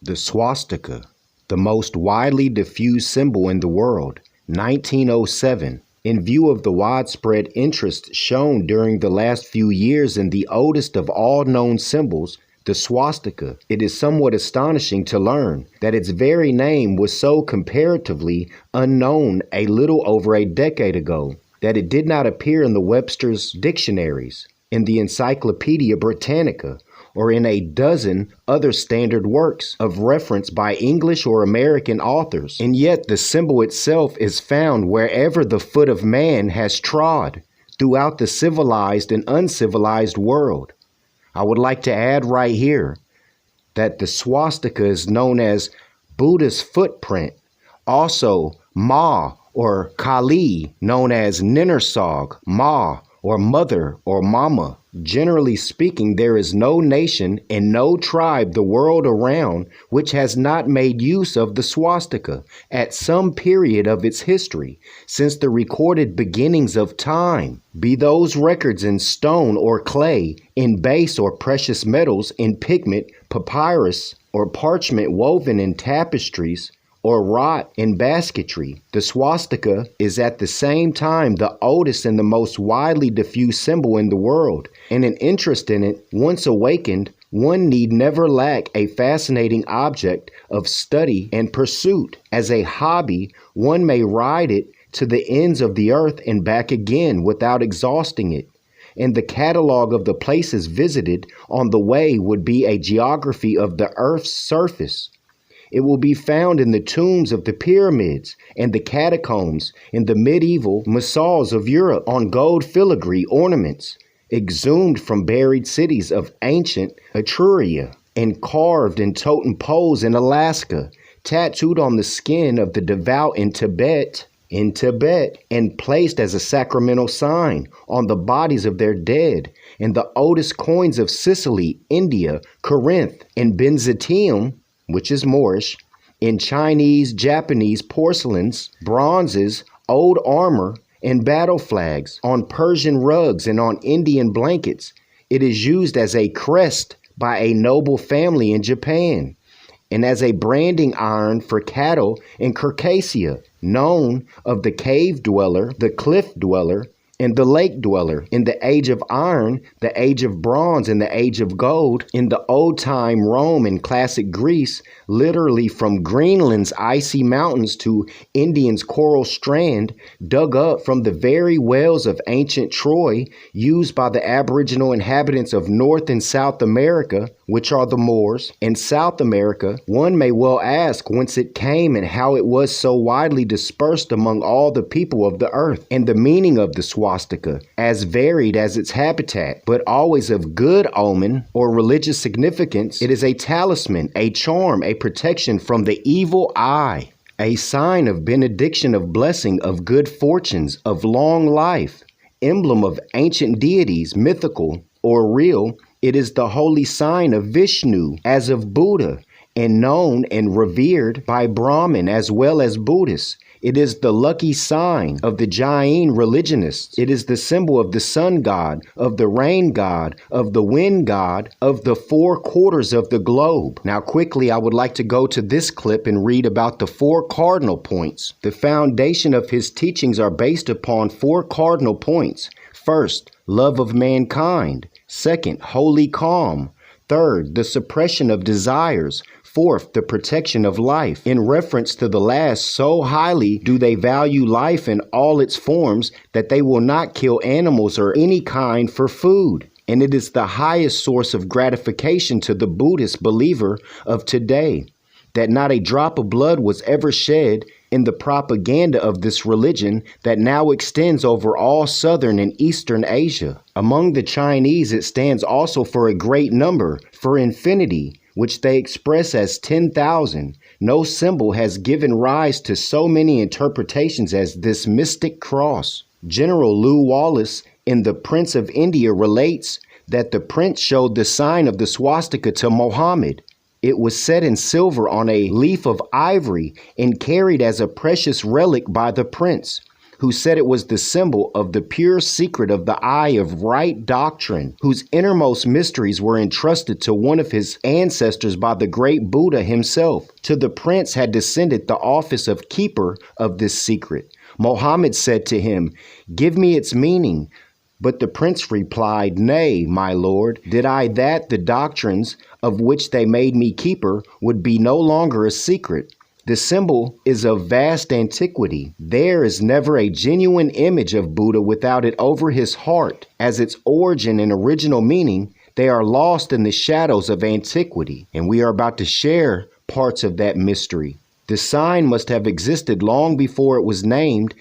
The swastika, the most widely diffused symbol in the world, 1907. In view of the widespread interest shown during the last few years in the oldest of all known symbols, the swastika, it is somewhat astonishing to learn that its very name was so comparatively unknown a little over a decade ago that it did not appear in the Webster's dictionaries, in the Encyclopedia Britannica, or in a dozen other standard works of reference by English or American authors. And yet the symbol itself is found wherever the foot of man has trod, throughout the civilized and uncivilized world. I would like to add right here that the swastika is known as Buddha's footprint, also Ma or Kali, known as Ninnersog, Ma, or mother or mama. Generally speaking, there is no nation and no tribe the world around which has not made use of the swastika at some period of its history since the recorded beginnings of time, be those records in stone or clay, in base or precious metals, in pigment, papyrus, or parchment woven in tapestries, or wrought in basketry. The swastika is at the same time the oldest and the most widely diffused symbol in the world, and an interest in it, once awakened, one need never lack a fascinating object of study and pursuit. As a hobby, one may ride it to the ends of the earth and back again without exhausting it. And the catalog of the places visited on the way would be a geography of the earth's surface. It will be found in the tombs of the pyramids and the catacombs in the medieval mausoleums of Europe, on gold filigree ornaments exhumed from buried cities of ancient Etruria, and carved in totem poles in Alaska, tattooed on the skin of the devout in Tibet, and placed as a sacramental sign on the bodies of their dead, and the oldest coins of Sicily, India, Corinth, and Byzantium, which is Moorish, in Chinese, Japanese porcelains, bronzes, old armor, and battle flags, on Persian rugs and on Indian blankets. It is used as a crest by a noble family in Japan, and as a branding iron for cattle in Circassia, known of the cave dweller, the cliff dweller, and the lake dweller. In the age of iron, the age of bronze, and the age of gold, in the old-time Rome and classic Greece, literally from Greenland's icy mountains to Indian's coral strand, dug up from the very wells of ancient Troy, used by the aboriginal inhabitants of North and South America, which are the Moors, and South America, one may well ask whence it came and how it was so widely dispersed among all the people of the earth, and the meaning of the swastika, as varied as its habitat, but always of good omen or religious significance. It is a talisman, a charm, a protection from the evil eye, a sign of benediction, of blessing, of good fortunes, of long life, emblem of ancient deities, mythical or real. It is the holy sign of Vishnu, as of Buddha, and known and revered by Brahmin as well as Buddhists. It is the lucky sign of the Jain religionists. It is the symbol of the sun god, of the rain god, of the wind god, of the four quarters of the globe. Now quickly, I would like to go to this clip and read about the four cardinal points. The foundation of his teachings are based upon four cardinal points. First, love of mankind. Second, holy calm. Third, the suppression of desires. Fourth, the protection of life. In reference to the last, so highly do they value life in all its forms that they will not kill animals or any kind for food. And it is the highest source of gratification to the Buddhist believer of today that not a drop of blood was ever shed in the propaganda of this religion that now extends over all southern and eastern Asia. Among the Chinese, it stands also for a great number, for infinity, which they express as 10,000. No symbol has given rise to so many interpretations as this mystic cross. General Lew Wallace in The Prince of India relates that the prince showed the sign of the swastika to Mohammed. It was set in silver on a leaf of ivory and carried as a precious relic by the prince. who said it was the symbol of the pure secret of the eye of right doctrine, whose innermost mysteries were entrusted to one of his ancestors by the great Buddha himself. To the prince had descended the office of keeper of this secret. Mohammed said to him, "Give me its meaning." But the prince replied, "Nay, my lord, did I that the doctrines of which they made me keeper would be no longer a secret. The symbol is of vast antiquity. There is never a genuine image of Buddha without it over his heart. As its origin and original meaning, they are lost in the shadows of antiquity." And we are about to share parts of that mystery. The sign must have existed long before it was named,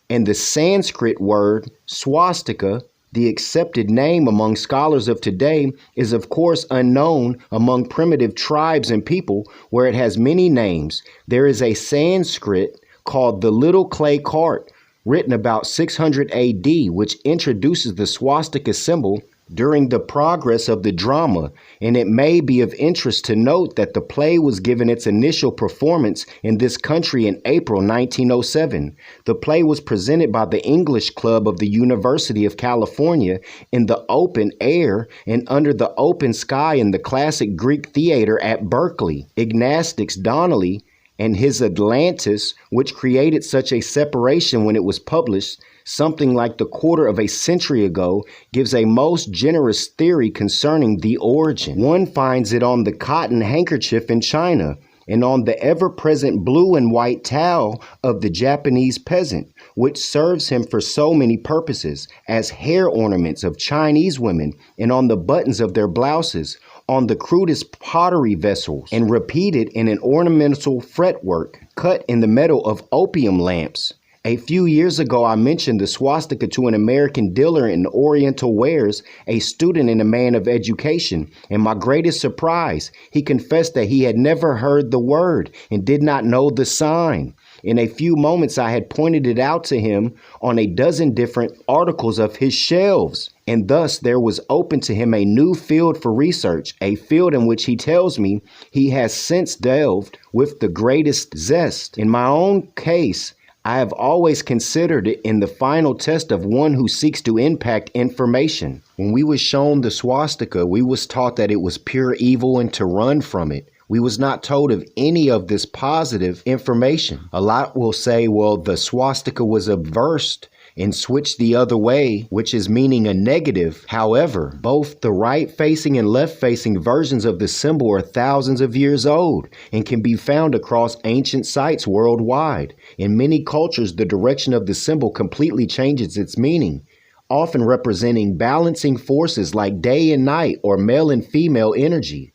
and the Sanskrit word swastika, the accepted name among scholars of today, is of course unknown among primitive tribes and people where it has many names. There is a Sanskrit called the Little Clay Cart, written about 600 AD, which introduces the swastika symbol during the progress of the drama, and it may be of interest to note that the play was given its initial performance in this country in April 1907. The play was presented by the English Club of the University of California in the open air and under the open sky in the classic Greek theater at Berkeley. Ignatius Donnelly and his Atlantis, which created such a separation when it was published, something like the quarter of a century ago, gives a most generous theory concerning the origin. One finds it on the cotton handkerchief in China and on the ever-present blue and white towel of the Japanese peasant, which serves him for so many purposes, as hair ornaments of Chinese women, and on the buttons of their blouses, on the crudest pottery vessels, and repeated in an ornamental fretwork cut in the metal of opium lamps. A few years ago, I mentioned the swastika to an American dealer in Oriental wares, a student and a man of education, and my greatest surprise, he confessed that he had never heard the word and did not know the sign. In a few moments, I had pointed it out to him on a dozen different articles of his shelves, and thus there was open to him a new field for research, a field in which he tells me he has since delved with the greatest zest. In my own case, I have always considered it in the final test of one who seeks to impact information. When we was shown the swastika, we was taught that it was pure evil and to run from it. We was not told of any of this positive information. A lot will say, well, the swastika was averse and switched the other way, which is meaning a negative. However, both the right-facing and left-facing versions of the symbol are thousands of years old and can be found across ancient sites worldwide. In many cultures, the direction of the symbol completely changes its meaning, often representing balancing forces like day and night or male and female energy.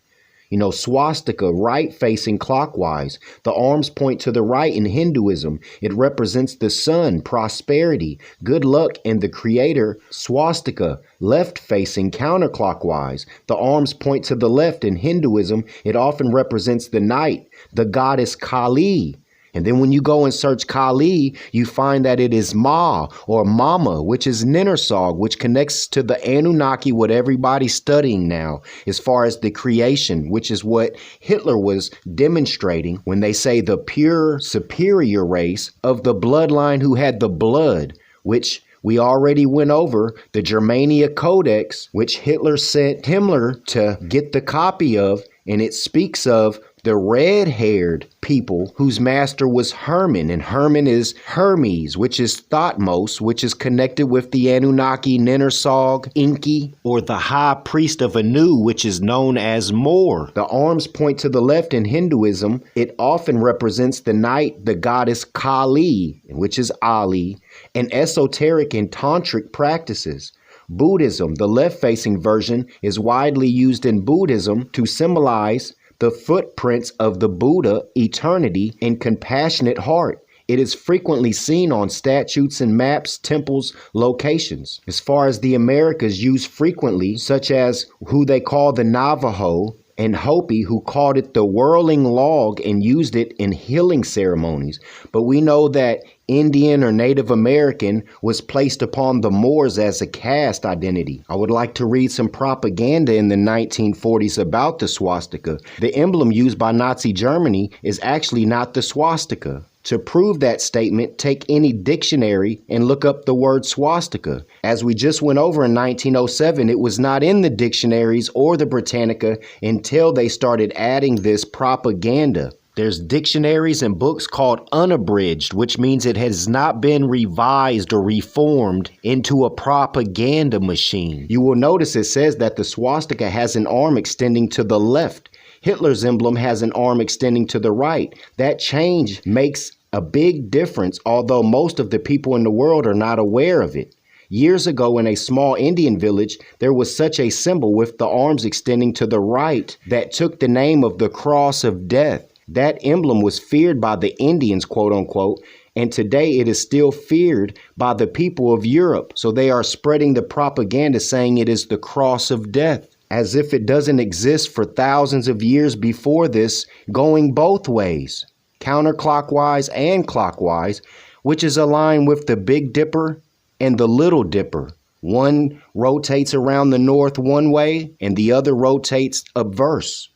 Swastika, right facing clockwise. The arms point to the right in Hinduism. It represents the sun, prosperity, good luck, and the creator. Swastika, left facing counterclockwise. The arms point to the left in Hinduism. It often represents the night, the goddess Kali. And then when you go and search Kali, you find that it is Ma or Mama, which is Ninnersog, which connects to the Anunnaki, what everybody's studying now, as far as the creation, which is what Hitler was demonstrating when they say the pure superior race of the bloodline who had the blood, which we already went over, the Germania Codex, which Hitler sent Himmler to get the copy of, and it speaks of the red-haired people whose master was Herman, and Herman is Hermes, which is Thotmos, which is connected with the Anunnaki, Ninnersog, Enki, or the high priest of Anu, which is known as Mor. The arms point to the left in Hinduism. It often represents the night, the goddess Kali, which is Ali, and esoteric and tantric practices. Buddhism, the left-facing version, is widely used in Buddhism to symbolize the footprints of the Buddha, eternity, and compassionate heart. It is frequently seen on statues and maps, temples, locations. As far as the Americas, used frequently, such as who they call the Navajo and Hopi, who called it the whirling log and used it in healing ceremonies. But we know that Indian or Native American was placed upon the Moors as a caste identity. I would like to read some propaganda in the 1940s about the swastika. The emblem used by Nazi Germany is actually not the swastika. To prove that statement, take any dictionary and look up the word swastika. As we just went over in 1907, it was not in the dictionaries or the Britannica until they started adding this propaganda. There's dictionaries and books called unabridged, which means it has not been revised or reformed into a propaganda machine. You will notice it says that the swastika has an arm extending to the left. Hitler's emblem has an arm extending to the right. That change makes a big difference, although most of the people in the world are not aware of it. Years ago in a small Indian village, there was such a symbol with the arms extending to the right that took the name of the cross of death. That emblem was feared by the Indians, quote unquote, and today it is still feared by the people of Europe. So they are spreading the propaganda saying it is the cross of death, as if it doesn't exist for thousands of years before this, going both ways, counterclockwise and clockwise, which is aligned with the Big Dipper and the Little Dipper. One rotates around the north one way and the other rotates obverse.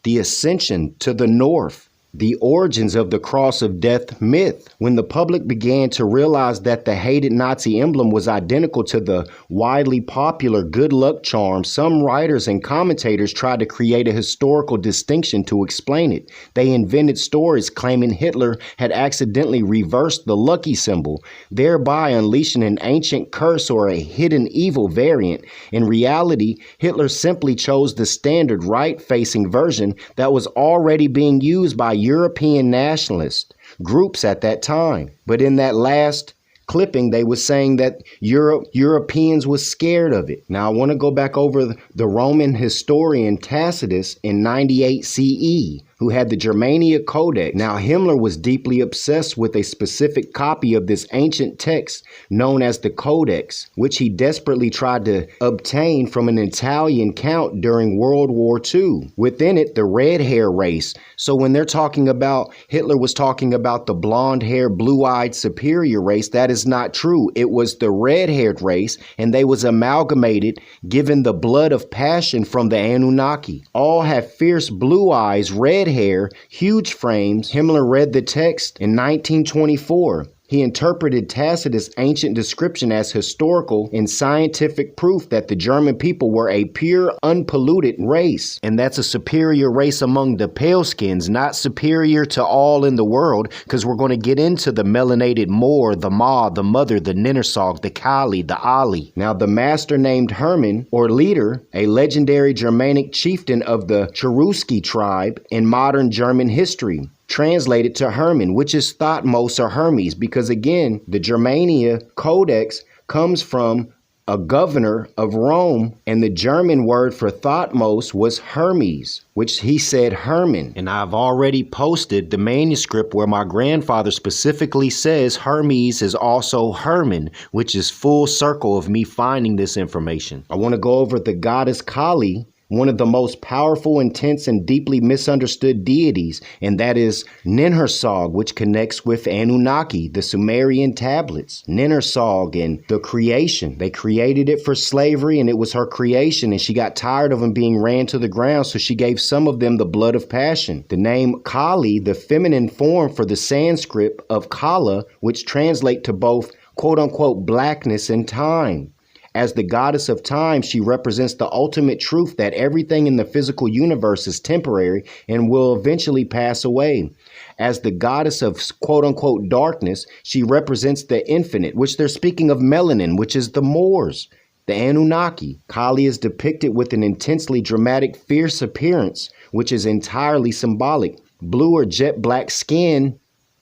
The ascension to the north. The origins of the cross of death myth. When the public began to realize that the hated Nazi emblem was identical to the widely popular good luck charm, some writers and commentators tried to create a historical distinction to explain it. They invented stories claiming Hitler had accidentally reversed the lucky symbol, thereby unleashing an ancient curse or a hidden evil variant. In reality, Hitler simply chose the standard right-facing version that was already being used by European nationalist groups at that time. But in that last clipping, they were saying that Europeans was scared of it. Now, I want to go back over the Roman historian Tacitus in 98 CE, who had the Germania Codex. Now, Himmler was deeply obsessed with a specific copy of this ancient text known as the Codex, which he desperately tried to obtain from an Italian count during World War II. Within it, the red hair race. So when they're talking about, Hitler was talking about the blonde hair, blue-eyed superior race, that is not true. It was the red-haired race, and they was amalgamated, given the blood of passion from the Anunnaki. All have fierce blue eyes, red hair, huge frames. Himmler read the text in 1924. He interpreted Tacitus' ancient description as historical and scientific proof that the German people were a pure, unpolluted race. And that's a superior race among the pale skins, not superior to all in the world, because we're going to get into the melanated Moor, the Ma, the Mother, the Ninnersog, the Kali, the Ali. Now, the master named Hermann, or leader, a legendary Germanic chieftain of the Cherusci tribe in modern German history, translated to Hermann, which is Thotmos or Hermes, because again, the Germania Codex comes from a governor of Rome, and the German word for Thotmos was Hermes, which he said Hermann. And I've already posted the manuscript where my grandfather specifically says Hermes is also Hermann, which is full circle of me finding this information. I want to go over the goddess Kali, one of the most powerful, intense, and deeply misunderstood deities, and that is Ninhursag, which connects with Anunnaki, the Sumerian tablets. Ninhursag and the creation. They created it for slavery, and it was her creation, and she got tired of them being ran to the ground, so she gave some of them the blood of passion. The name Kali, the feminine form for the Sanskrit of Kala, which translate to both quote-unquote blackness and time. As the goddess of time, she represents the ultimate truth that everything in the physical universe is temporary and will eventually pass away. As the goddess of quote-unquote darkness, she represents the infinite, which they're speaking of melanin, which is the Moors, the Anunnaki. Kali is depicted with an intensely dramatic, fierce appearance, which is entirely symbolic. Blue or jet black skin,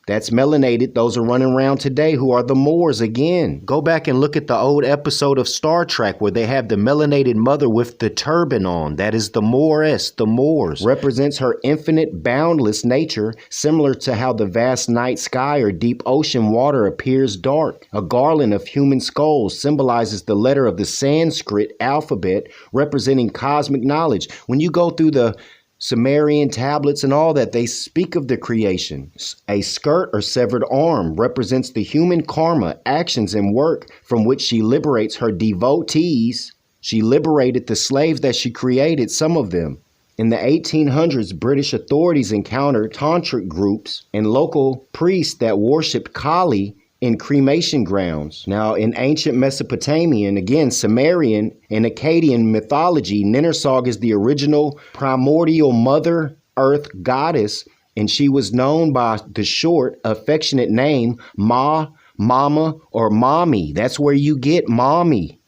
that's melanated. Those are running around today who are the Moors again. Go back and look at the old episode of Star Trek where they have the melanated mother with the turban on. That is the Mooress, the Moors. Represents her infinite, boundless nature, similar to how the vast night sky or deep ocean water appears dark. A garland of human skulls symbolizes the letter of the Sanskrit alphabet, representing cosmic knowledge. When you go through the Sumerian tablets and all that, they speak of the creation. A skirt or severed arm represents the human karma, actions, and work from which she liberates her devotees. She liberated the slaves that she created, some of them. In the 1800s, British authorities encountered tantric groups and local priests that worshipped Kali in cremation grounds. Now, in ancient Mesopotamian, again, Sumerian, and Akkadian mythology, Ninhursag is the original primordial mother earth goddess, and she was known by the short, affectionate name Ma, Mama, or Mommy. That's where you get Mommy.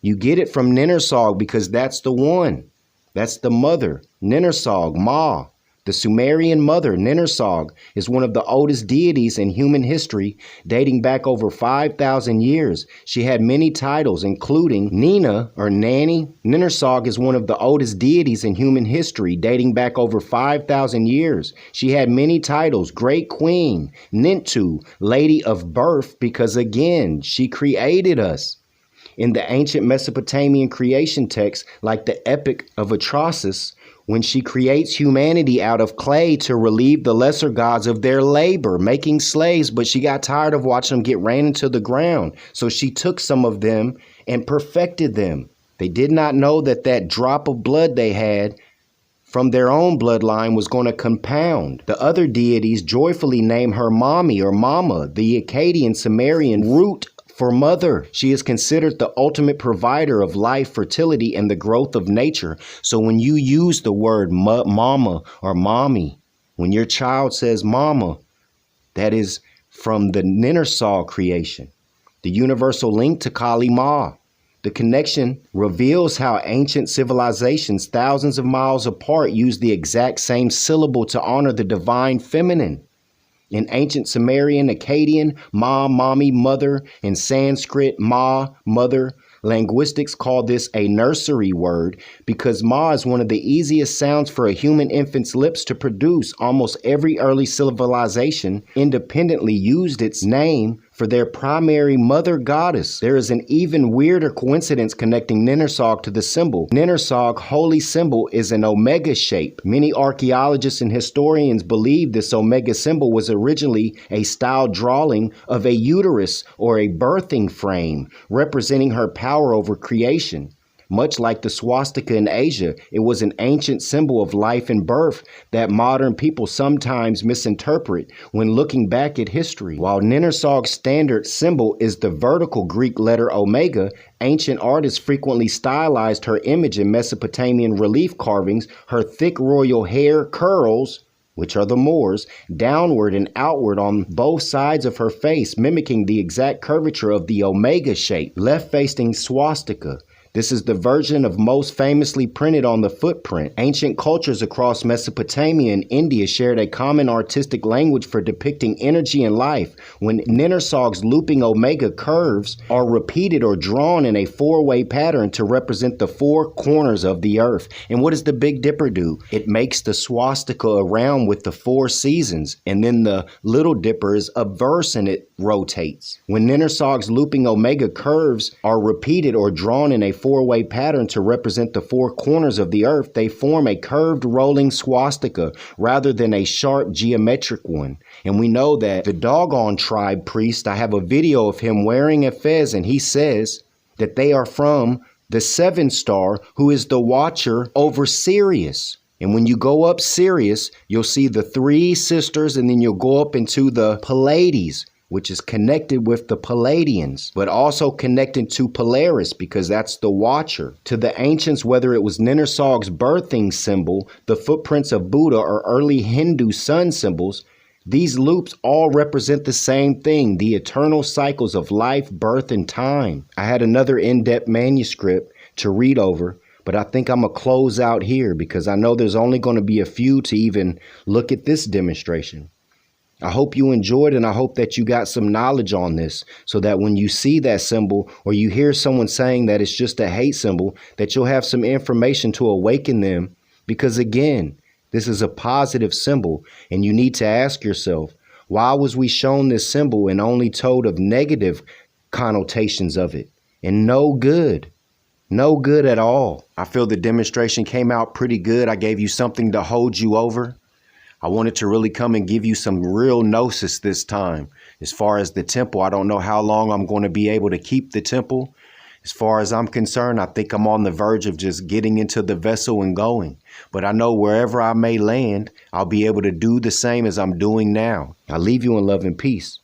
You get it from Ninhursag because that's the one. That's the mother, Ninhursag, Ma. The Sumerian mother, Ninhursag, is one of the oldest deities in human history, dating back over 5,000 years. She had many titles, including Nina or Nanny. Ninhursag is one of the oldest deities in human history, dating back over 5,000 years. She had many titles: Great Queen, Nintu, Lady of Birth, because again, she created us. In the ancient Mesopotamian creation texts, like the Epic of Atrahasis, when she creates humanity out of clay to relieve the lesser gods of their labor, making slaves, but she got tired of watching them get ran into the ground. So she took some of them and perfected them. They did not know that that drop of blood they had from their own bloodline was going to compound. The other deities joyfully name her Mommy or Mama, the Akkadian Sumerian root for mother. She is considered the ultimate provider of life, fertility, and the growth of nature. So when you use the word mama or mommy, when your child says mama, that is from the Ninhursag creation, the universal link to Kali Ma. The connection reveals how ancient civilizations thousands of miles apart use the exact same syllable to honor the divine feminine. In ancient Sumerian, Akkadian, Ma, Mommy, Mother. In Sanskrit, Ma, Mother. Linguistics call this a nursery word because Ma is one of the easiest sounds for a human infant's lips to produce. Almost every early civilization independently used its name for their primary mother goddess. There is an even weirder coincidence connecting Ninhursag to the symbol. Ninhursag holy symbol is an omega shape. Many archaeologists and historians believe this omega symbol was originally a style drawing of a uterus or a birthing frame, representing her power over creation. Much like the swastika in Asia, it was an ancient symbol of life and birth that modern people sometimes misinterpret when looking back at history. While Ninhursag's standard symbol is the vertical Greek letter omega, ancient artists frequently stylized her image in Mesopotamian relief carvings. Her thick royal hair curls, which are the Moors, downward and outward on both sides of her face, mimicking the exact curvature of the omega shape, left-facing swastika. This is the version of most famously printed on the footprint. Ancient cultures across Mesopotamia and India shared a common artistic language for depicting energy and life. When Ninhursag's looping omega curves are repeated or drawn in a four-way pattern to represent the four corners of the earth. And what does the Big Dipper do? It makes the swastika around with the four seasons, and then the Little Dipper is obverse and it rotates. When Ninhursag's looping omega curves are repeated or drawn in a four-way pattern to represent the four corners of the earth, they form a curved rolling swastika rather than a sharp geometric one. And we know that the Dogon tribe priest, I have a video of him wearing a fez, and he says that they are from the seven star, who is the watcher over Sirius. And when you go up Sirius, you'll see the three sisters, and then you'll go up into the Pleiades, which is connected with the Palladians, but also connected to Polaris because that's the watcher. To the ancients, whether it was Ninhursag's birthing symbol, the footprints of Buddha, or early Hindu sun symbols, these loops all represent the same thing, the eternal cycles of life, birth, and time. I had another in-depth manuscript to read over, but I think I'm going to close out here because I know there's only going to be a few to even look at this demonstration. I hope you enjoyed, and I hope that you got some knowledge on this so that when you see that symbol or you hear someone saying that it's just a hate symbol, that you'll have some information to awaken them. Because again, this is a positive symbol, and you need to ask yourself, why was we shown this symbol and only told of negative connotations of it and no good? No good at all. I feel the demonstration came out pretty good. I gave you something to hold you over. I wanted to really come and give you some real gnosis this time. As far as the temple, I don't know how long I'm going to be able to keep the temple. As far as I'm concerned, I think I'm on the verge of just getting into the vessel and going. But I know wherever I may land, I'll be able to do the same as I'm doing now. I leave you in love and peace.